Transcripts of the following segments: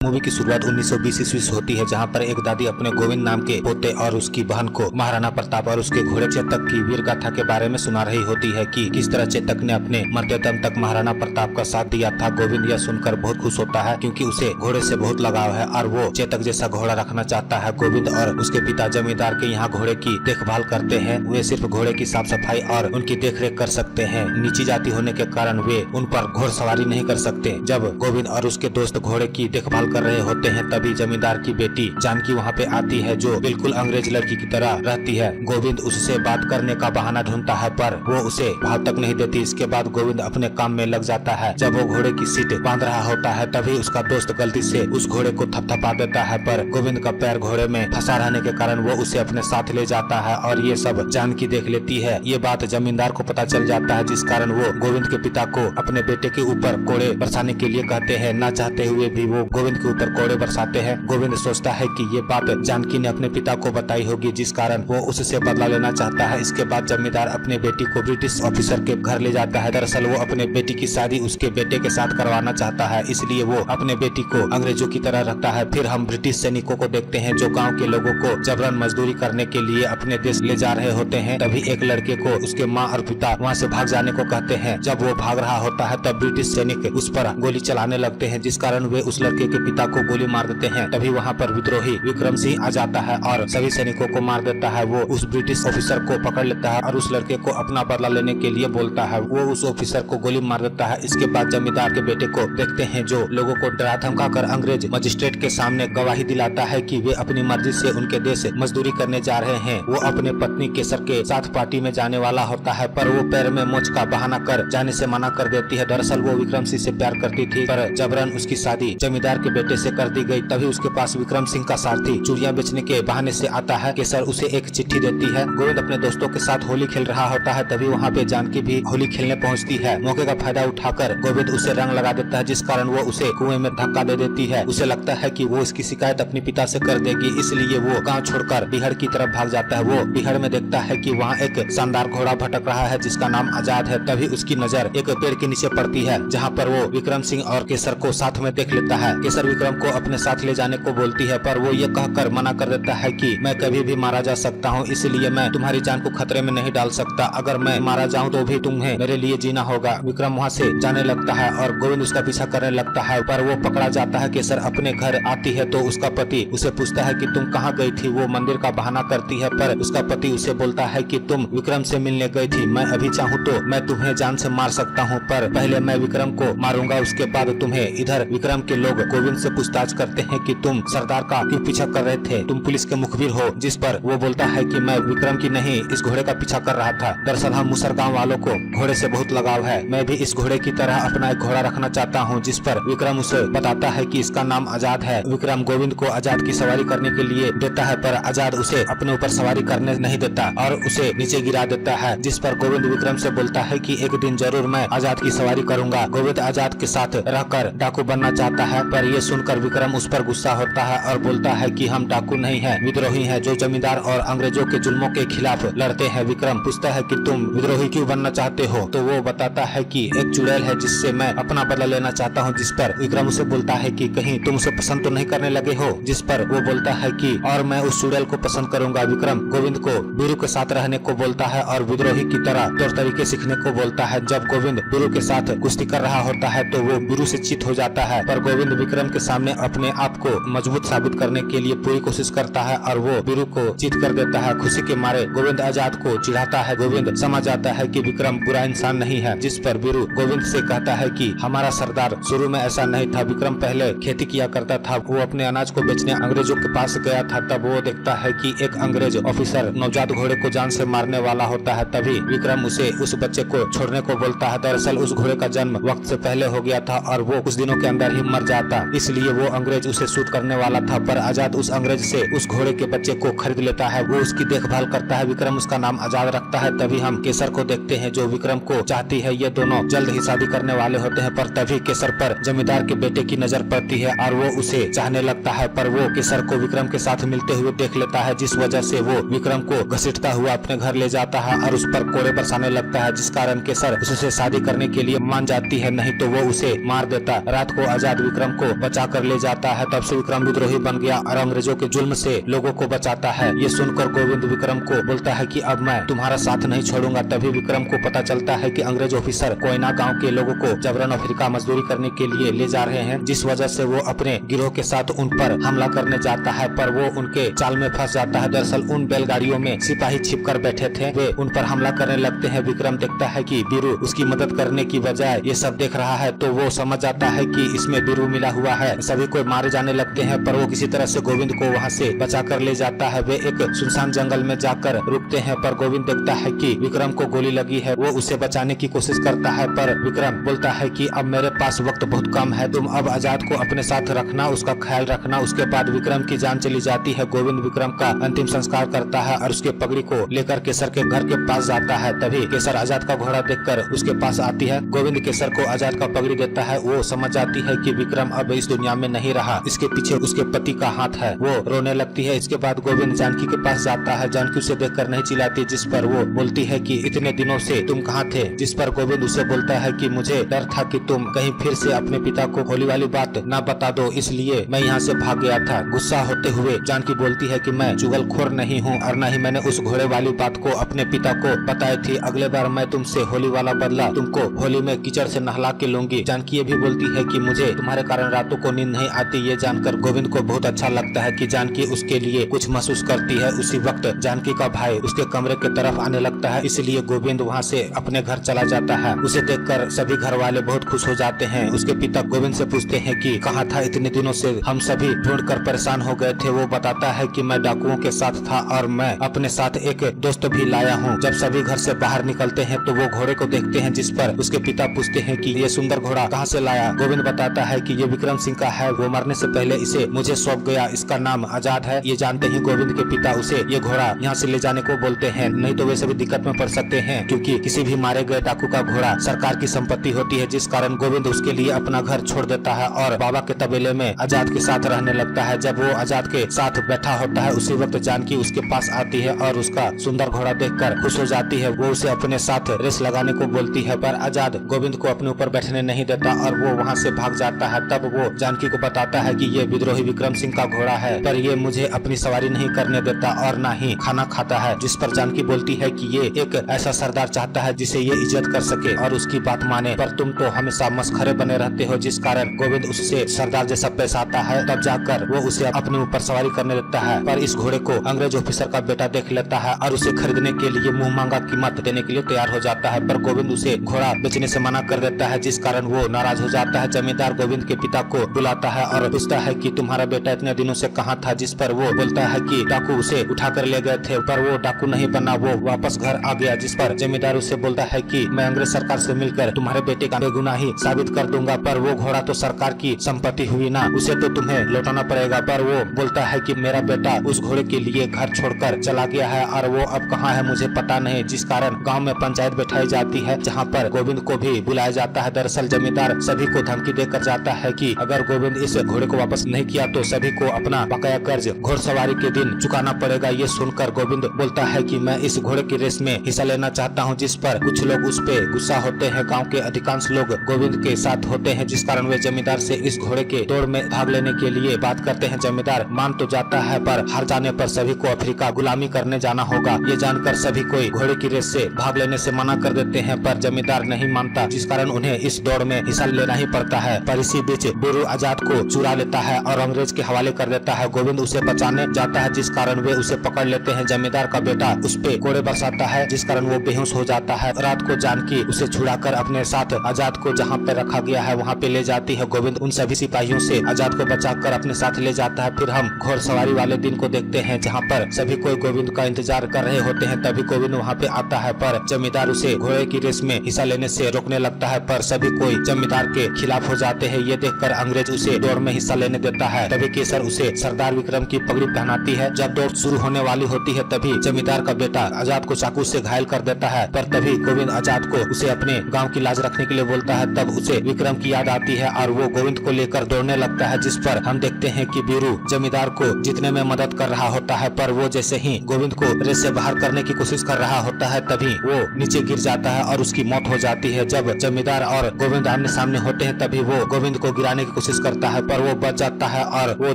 Movie की शुरुआत 1920 ईस्वी से होती है, जहां पर एक दादी अपने गोविंद नाम के पोते और उसकी बहन को महाराणा प्रताप और उसके घोड़े चेतक की वीर गाथा के बारे में सुना रही होती है कि किस तरह चेतक ने अपने मरते दम तक महाराणा प्रताप का साथ दिया था। गोविंद यह सुनकर बहुत खुश होता है क्योंकि उसे घोड़े से बहुत लगाव है और वो चेतक जैसा घोड़ा रखना चाहता है। गोविंद और उसके पिता जमींदार के यहाँ घोड़े की देखभाल करते हैं। वे सिर्फ घोड़े की साफ सफाई और उनकी देखरेख कर सकते हैं। नीची जाति होने के कारण वे उन पर घोड़सवारी नहीं कर सकते। जब गोविंद और उसके दोस्त घोड़े की देखभाल कर रहे होते हैं, तभी जमींदार की बेटी जानकी वहाँ पे आती है, जो बिल्कुल अंग्रेज लड़की की तरह रहती है। गोविंद उससे बात करने का बहाना ढूंढता है, पर वो उसे भाव तक नहीं देती। इसके बाद गोविंद अपने काम में लग जाता है। जब वो घोड़े की सीट बांध रहा होता है, तभी उसका दोस्त गलती से उस घोड़े को थपथपा देता है, पर गोविंद का पैर घोड़े में फंसा रहने के कारण वो उसे अपने साथ ले जाता है और ये सब जानकी देख लेती है। ये बात जमींदार को पता चल जाता है, जिस कारण वो गोविंद के पिता को अपने बेटे के ऊपर कोड़े बरसाने के लिए कहते हैं। न चाहते हुए भी वो गोविंद के ऊपर कोड़े बरसाते हैं। गोविंद सोचता है कि ये बात जानकी ने अपने पिता को बताई होगी, जिस कारण वो उससे बदला लेना चाहता है। इसके बाद जमींदार अपने बेटी को ब्रिटिश ऑफिसर के घर ले जाता है। दरअसल वो अपने बेटी की शादी उसके बेटे के साथ करवाना चाहता है, इसलिए वो अपने बेटी को अंग्रेजों की तरह रखता है। फिर हम ब्रिटिश सैनिकों को देखते हैं जो गाँव के लोगों को जबरन मजदूरी करने के लिए अपने देश ले जा रहे होते हैं। तभी एक लड़के को उसके माँ और पिता वहाँ से भाग जाने को कहते हैं। जब वो भाग रहा होता है, तब ब्रिटिश सैनिक उस पर गोली चलाने लगते हैं, जिस कारण वे उस लड़के के पिता को गोली मार देते हैं। तभी वहाँ पर विद्रोही विक्रम सिंह आ जाता है और सभी सैनिकों को मार देता है। वो उस ब्रिटिश ऑफिसर को पकड़ लेता है और उस लड़के को अपना बदला लेने के लिए बोलता है। वो उस ऑफिसर को गोली मार देता है। इसके बाद जमींदार के बेटे को देखते हैं, जो लोगों को डरा धमका कर अंग्रेज मजिस्ट्रेट के सामने गवाही दिलाता है कि वे अपनी मर्जी से उनके देश मजदूरी करने जा रहे हैं। वो अपने पत्नी केसर के साथ पार्टी में जाने वाला होता है, पर वो पैर में मोच का बहाना कर जाने से मना कर देती है। दरअसल वो विक्रम सिंह से प्यार करती थी, पर जबरन उसकी शादी जमींदार के बेटे से कर दी गई। तभी उसके पास विक्रम सिंह का सारथी चूड़ियां बेचने के बहाने से आता है। केसर उसे एक चिट्ठी देती है। गोविंद अपने दोस्तों के साथ होली खेल रहा होता है, तभी वहाँ पे जानकी भी होली खेलने पहुँचती है। मौके का फायदा उठाकर गोविंद उसे रंग लगा देता है, जिस कारण वो उसे कुएं में धक्का दे देती है। उसे लगता है कि वो इसकी शिकायत अपने पिता से कर देगी, इसलिए वो गाँव छोड़कर बिहड़ की तरफ भाग जाता है। वो बिहड़ में देखता है कि वहाँ एक शानदार घोड़ा भटक रहा है, जिसका नाम आजाद है। तभी उसकी नजर एक पेड़ के नीचे पड़ती है, जहाँ पर वो विक्रम सिंह और केसर को साथ में देख लेता है। केसर विक्रम को अपने साथ ले जाने को बोलती है, पर वो ये कहकर मना कर देता है कि मैं कभी भी मारा जा सकता हूँ, इसलिए मैं तुम्हारी जान को खतरे में नहीं डाल सकता। अगर मैं मारा जाऊँ तो भी तुम्हें मेरे लिए जीना होगा। विक्रम वहाँ से जाने लगता है और गोविंद उसका पीछा करने लगता है, पर वो पकड़ा जाता है। केसर अपने घर आती है तो उसका पति उसे पूछता है कि तुम कहाँ गई थी। वो मंदिर का बहाना करती है, पर उसका पति उसे बोलता है कि तुम विक्रम से मिलने गई थी। मैं अभी चाहूँ तो मैं तुम्हें जान से मार सकता हूँ, पर पहले मैं विक्रम को मारूंगा, उसके बाद तुम्हें। इधर विक्रम के लोग गोविंद से पूछताछ करते हैं कि तुम सरदार का क्यों पीछा कर रहे थे, तुम पुलिस के मुखबिर हो। जिस पर वो बोलता है कि मैं विक्रम की नहीं, इस घोड़े का पीछा कर रहा था। दरअसल हम मुसर गाँव वालों को घोड़े से बहुत लगाव है। मैं भी इस घोड़े की तरह अपना एक घोड़ा रखना चाहता हूँ। जिस पर विक्रम उसे बताता है कि इसका नाम आजाद है। विक्रम गोविंद को आजाद की सवारी करने के लिए देता है, पर आजाद उसे अपने ऊपर सवारी करने नहीं देता और उसे नीचे गिरा देता है। जिस पर गोविंद विक्रम से बोलता है कि एक दिन जरूर मैं आजाद की सवारी करूंगा। गोविंद आजाद के साथ रहकर डाकू बनना चाहता है, पर ये सुनकर विक्रम उस पर गुस्सा होता है और बोलता है कि हम डाकू नहीं है, विद्रोही है, जो जमींदार और अंग्रेजों के जुल्मों के खिलाफ लड़ते हैं। विक्रम पूछता है कि तुम विद्रोही क्यों बनना चाहते हो, तो वो बताता है कि एक चुड़ैल है जिससे मैं अपना बदला लेना चाहता हूँ। जिस पर विक्रम उसे बोलता है कि कहीं तुम उसे पसंद तो नहीं करने लगे हो। जिस पर वो बोलता है कि और मैं उस चुड़ैल को पसंद करूंगा। विक्रम गोविंद को बीरू के साथ रहने को बोलता है और विद्रोही की तरह तौर तरीके सीखने को बोलता है। जब गोविंद बीरू के साथ कुश्ती कर रहा होता है तो वो बीरू से चित हो जाता है, पर गोविंद विक्रम के सामने अपने आप को मजबूत साबित करने के लिए पूरी कोशिश करता है और वो बीरू को चित कर देता है। खुशी के मारे गोविंद आजाद को चिढ़ाता है। गोविंद समझ जाता है कि विक्रम बुरा इंसान नहीं है। जिस पर बीरू गोविंद से कहता है कि हमारा सरदार शुरू में ऐसा नहीं था। विक्रम पहले खेती किया करता था। वो अपने अनाज को बेचने अंग्रेजों के पास गया था। तब वो देखता है कि एक अंग्रेज ऑफिसर नवजात घोड़े को जान से मारने वाला होता है। तभी विक्रम उसे उस बच्चे को छोड़ने को बोलता है। दरअसल उस घोड़े का जन्म वक्त से पहले हो गया था और वो कुछ दिनों के अंदर ही मर जाता, इसलिए वो अंग्रेज उसे शूट करने वाला था। पर आजाद उस अंग्रेज से उस घोड़े के बच्चे को खरीद लेता है। वो उसकी देखभाल करता है। विक्रम उसका नाम आजाद रखता है। तभी हम केसर को देखते हैं, जो विक्रम को चाहती है। ये दोनों जल्द ही शादी करने वाले होते हैं, पर तभी केसर पर जमींदार के बेटे की नजर पड़ती है और वो उसे चाहने लगता है। पर वो केसर को विक्रम के साथ मिलते हुए देख लेता है, जिस वजह से वो विक्रम को घसीटता हुआ अपने घर ले जाता है और उस पर कोड़े बरसाने लगता है, जिस कारण केसर उससे शादी करने के लिए मान जाती है, नहीं तो वो उसे मार देता। रात को आजाद विक्रम को बचा कर ले जाता है। तब से विक्रम विद्रोही बन गया और अंग्रेजों के जुल्म से लोगों को बचाता है। ये सुनकर गोविंद विक्रम को बोलता है कि अब मैं तुम्हारा साथ नहीं छोड़ूंगा। तभी विक्रम को पता चलता है कि अंग्रेज ऑफिसर कोयना गांव के लोगों को जबरन अफ्रीका मजदूरी करने के लिए ले जा रहे हैं, जिस वजह से वो अपने गिरोह के साथ उन पर हमला करने जाता है, पर वो उनके चाल में फंस जाता है। दरअसल उन बैलगाड़ियों में सिपाही छिपकर बैठे थे, वे उन पर हमला करने लगते हैं। विक्रम देखता है कि बीरू उसकी मदद करने की बजाय ये सब देख रहा है, तो वो समझ जाता है कि इसमें बीरू मिला हुआ है। सभी को मारे जाने लगते हैं, पर वो किसी तरह से गोविंद को वहाँ से बचा कर ले जाता है। वे एक सुनसान जंगल में जाकर रुकते हैं, पर गोविंद देखता है कि विक्रम को गोली लगी है। वो उसे बचाने की कोशिश करता है, पर विक्रम बोलता है कि अब मेरे पास वक्त बहुत कम है, तुम अब आजाद को अपने साथ रखना, उसका ख्याल रखना। उसके बाद विक्रम की जान चली जाती है। गोविंद विक्रम का अंतिम संस्कार करता है और उसके पगड़ी को लेकर केसर के घर के पास जाता है। तभी केसर आजाद का घोड़ा देखकर उसके पास आती है। गोविंद केसर को आजाद का पगड़ी देता है। वो समझ जाती है कि विक्रम अब इस दुनिया में नहीं रहा, इसके पीछे उसके पति का हाथ है। वो रोने लगती है। इसके बाद गोविंद जानकी के पास जाता है। जानकी उसे देखकर नहीं चिल्लाती, जिस पर वो बोलती है कि इतने दिनों से तुम कहाँ थे? जिस पर गोविंद उसे बोलता है कि मुझे डर था कि तुम कहीं फिर से अपने पिता को होली वाली बात न बता दो, इसलिए मैं यहाँ से भाग गया था। गुस्सा होते हुए जानकी बोलती है कि मैं चुगलखोर नहीं हूँ और न ही मैंने उस घोड़े वाली बात को अपने पिता को बताई थी। अगले बार मैं तुमसे होली वाला बदला तुमको होली में कीचड़ से नहला के लूंगी। जानकी ये भी बोलती है कि मुझे तुम्हारे कारण रातों को नींद नहीं आती। ये जानकर गोविंद को बहुत अच्छा लगता है कि जानकी उसके लिए कुछ महसूस करती है। उसी वक्त जानकी का भाई उसके कमरे के तरफ आने लगता है, इसलिए गोविंद वहाँ से अपने घर चला जाता है। उसे देखकर सभी घर वाले बहुत खुश हो जाते हैं। उसके पिता गोविंद से पूछते हैं कि कहाँ था इतने दिनों से, हम सभी ढूंढ कर परेशान हो गए थे। वो बताता है कि मैं डाकुओं के साथ था और मैं अपने साथ एक दोस्त भी लाया हूँ। जब सभी घर से बाहर निकलते हैं तो वो घोड़े को देखते हैं, जिस पर उसके पिता पूछते हैं कि ये सुंदर घोड़ा कहाँ से लाया? गोविंद बताता है कि ये विक्रम सिंह का है, वो मरने से पहले इसे मुझे सौंप गया, इसका नाम आजाद है। ये जानते ही गोविंद के पिता उसे ये घोड़ा यहाँ से ले जाने को बोलते हैं, नहीं तो वे सभी दिक्कत में पड़ सकते हैं, क्योंकि किसी भी मारे गए डाकू का घोड़ा सरकार की संपत्ति होती है। जिस कारण गोविंद उसके लिए अपना घर छोड़ देता है और बाबा के तबेले में आजाद के साथ रहने लगता है। जब वो आजाद के साथ बैठा होता है, उसी वक्त जानकी उसके पास आती है और उसका सुंदर घोड़ा देखकर खुश हो जाती है। वो उसे अपने साथ रेस लगाने को बोलती है, पर आजाद गोविंद को अपने ऊपर बैठने नहीं देता और वो वहाँ से भाग जाता है। तब वो जानकी को बताता है कि ये विद्रोही विक्रम सिंह का घोड़ा है, पर ये मुझे अपनी सवारी नहीं करने देता और न ही खाना खाता है। जिस पर जानकी बोलती है कि ये एक ऐसा सरदार चाहता है जिसे ये इज्जत कर सके और उसकी बात माने, पर तुम तो हमेशा मस्खरे बने रहते हो। जिस कारण गोविंद उससे सरदार जैसा पेश आता है। तब जाकर वो उसे अपने ऊपर सवारी करने देता है, पर इस घोड़े को अंग्रेज ऑफिसर का बेटा देख लेता है और उसे खरीदने के लिए मुंह मांगा कीमत देने के लिए तैयार हो जाता है, पर गोविंद उसे घोड़ा बेचने से मना कर देता है। जिस कारण वो नाराज हो जाता है। जमींदार गोविंद के पिता को बुलाता है और पूछता है कि तुम्हारा बेटा इतने दिनों से कहाँ था? जिस पर वो बोलता है कि डाकू उसे उठा कर ले गए थे, पर वो डाकू नहीं बना, वो वापस घर आ गया। जिस पर जमींदार उसे बोलता है कि मैं अंग्रेज सरकार से मिलकर तुम्हारे बेटे का बेगुनाही साबित कर दूंगा, पर वो घोड़ा तो सरकार की संपत्ति हुई ना, उसे तो तुम्हें लौटाना पड़ेगा। पर वो बोलता है कि मेरा बेटा उस घोड़े के लिए घर छोड़कर चला गया है और वो अब कहाँ है मुझे पता नहीं। जिस कारण गांव में पंचायत बैठाई जाती है, जहां पर गोविंद को भी बुलाया जाता है। दरअसल जमींदार सभी को धमकी देकर जाता है कि अगर गोविंद इस घोड़े को वापस नहीं किया तो सभी को अपना बकाया कर्ज घोड़सवारी के दिन चुकाना पड़ेगा। ये सुनकर गोविंद बोलता है कि मैं इस घोड़े की रेस में हिस्सा लेना चाहता हूँ। जिस पर कुछ लोग उस पे गुस्सा होते हैं। गाँव के अधिकांश लोग गोविंद के साथ होते हैं, जिस कारण वे जमींदार से इस घोड़े के दौड़ में भाग लेने के लिए बात करते हैं। जमींदार मान तो जाता है, पर हार जाने पर सभी को अफ्रीका गुलामी करने जाना होगा। ये जानकर सभी कोई घोड़े की रेस से भाग लेने से मना कर देते हैं, पर जमींदार नहीं मानता, जिस कारण उन्हें इस दौड़ में हिस्सा लेना ही पड़ता है। पर इसी बीच बीरू आजाद को चुरा लेता है और अंग्रेज के हवाले कर देता है। गोविंद उसे बचाने जाता है, जिस कारण वे उसे पकड़ लेते हैं। जमींदार का बेटा उस पे कोड़े बरसाता है, जिस कारण वो बेहोश हो जाता है। रात को जानकी उसे छुड़ाकर अपने साथ आजाद को जहाँ पे रखा गया है वहाँ पे ले जाती है। गोविंद उन सभी सिपाहियों से आजाद को बचाकर अपने साथ ले जाता है। फिर हम घोड़सवारी वाले दिन को देखते हैं, जहाँ पर सभी कोई गोविंद का इंतजार कर रहे होते हैं। तभी गोविंद वहाँ पे आता है, पर जमींदार उसे घोड़े की रेस में हिस्सा लेने से रोकने लगता है, पर सभी कोई जमींदार के खिलाफ हो जाते हैं। ये देखकर अंग्रेज उसे दौड़ में हिस्सा लेने देता है। तभी केसर उसे सरदार विक्रम की पगड़ी पहनाती है। जब दौड़ शुरू होने वाली होती है, तभी जमींदार का बेटा आजाद को चाकू से घायल कर देता है, पर तभी गोविंद आजाद को उसे अपने गांव की लाज रखने के लिए बोलता है। तब उसे विक्रम की याद आती है और वो गोविंद को लेकर दौड़ने लगता है, जिस पर हम देखते हैं कि बीरू जमींदार को जीतने में मदद कर रहा होता है, पर वो जैसे ही गोविंद को रेस से बाहर करने की कोशिश कर रहा होता है, तभी वो नीचे गिर जाता है और उसकी मौत हो जाती है। जब जमींदार और गोविंद आमने सामने होते हैं, तभी वो गोविंद को गिराने की कोशिश करता है पर वो बच जाता है और वो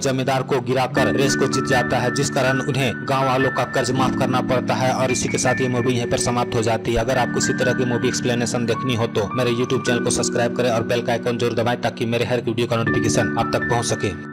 जमींदार को गिराकर रेस को जीत जाता है, जिस कारण उन्हें गाँव वालों का कर्ज माफ करना पड़ता है। और इसी के साथ ये मूवी यहीं पर समाप्त हो जाती है। अगर आपको इसी तरह की मूवी एक्सप्लेनेशन देखनी हो तो मेरे YouTube चैनल को सब्सक्राइब करें और बेल का आइकन जरूर दबाएं ताकि मेरे हर वीडियो का नोटिफिकेशन आप तक पहुंच सके।